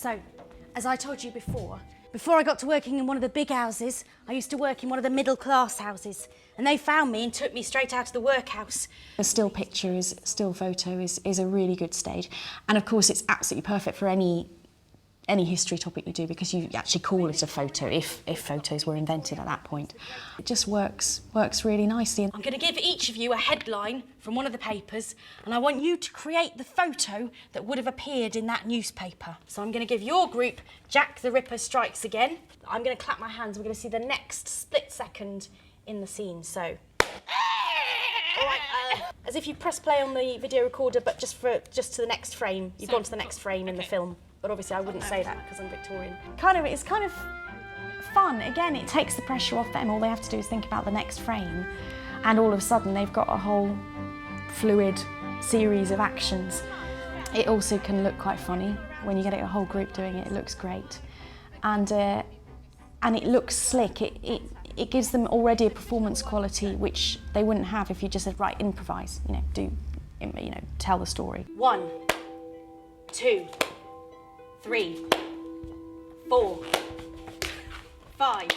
So, as I told you before I got to working in one of the big houses, I used to work in one of the middle-class houses, and they found me and took me straight out of the workhouse. A still picture, still photo is a really good stage, and of course it's absolutely perfect for any history topic you do, because you actually call it a photo if photos were invented at that point. It just works really nicely. I'm going to give each of you a headline from one of the papers, and I want you to create the photo that would have appeared in that newspaper. So I'm going to give your group Jack the Ripper Strikes Again. I'm going to clap my hands. We're going to see the next split second in the scene. So, all right, as if you press play on the video recorder, but just to the next frame. You've gone to the next frame in the film. But obviously I wouldn't say that because I'm Victorian. It's kind of fun. Again, it takes the pressure off them. All they have to do is think about the next frame, and all of a sudden they've got a whole fluid series of actions. It also can look quite funny when you get a whole group doing it. It looks great, and it looks slick. It gives them already a performance quality which they wouldn't have if you just said, right, improvise. Tell the story. 1, 2, 3, 4, 5.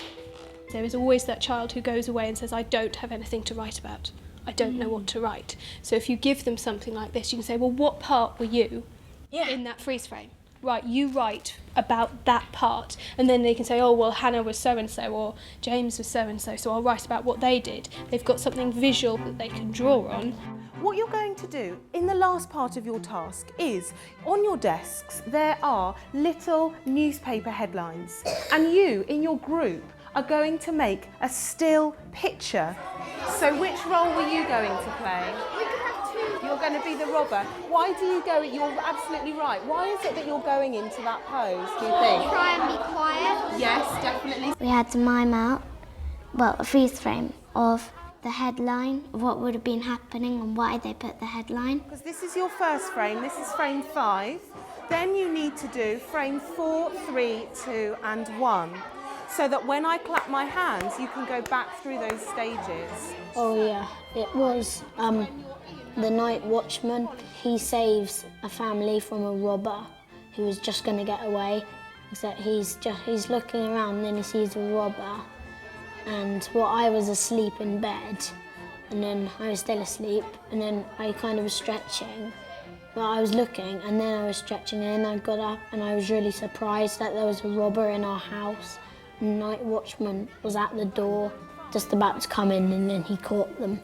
There is always that child who goes away and says, I don't have anything to write about. I don't know what to write. So if you give them something like this, you can say, well, what part were you in that freeze frame? Right, you write about that part. And then they can say, oh, well, Hannah was so-and-so, or James was so-and-so, so I'll write about what they did. They've got something visual that they can draw on. What you're going to do in the last part of your task is, on your desks, there are little newspaper headlines, and you, in your group, are going to make a still picture. So which role were you going to play? You're going to be the robber. Why do you go? You're absolutely right. Why is it that you're going into that pose, do you think? Try and be quiet. Yes, definitely. We had to mime out, a freeze frame of the headline, of what would have been happening and why they put the headline. Because this is your first frame, this is frame 5. Then you need to do frame 4, 3, 2 and 1. So that when I clap my hands, you can go back through those stages. Oh yeah, it was the night watchman. He saves a family from a robber who was just going to get away. Except he's looking around and then he sees a robber. And I was asleep in bed, and then I was still asleep, and then I kind of was stretching. But I was looking, and then I was stretching, and then I got up, and I was really surprised that there was a robber in our house. The night watchman was at the door, just about to come in, and then he caught them.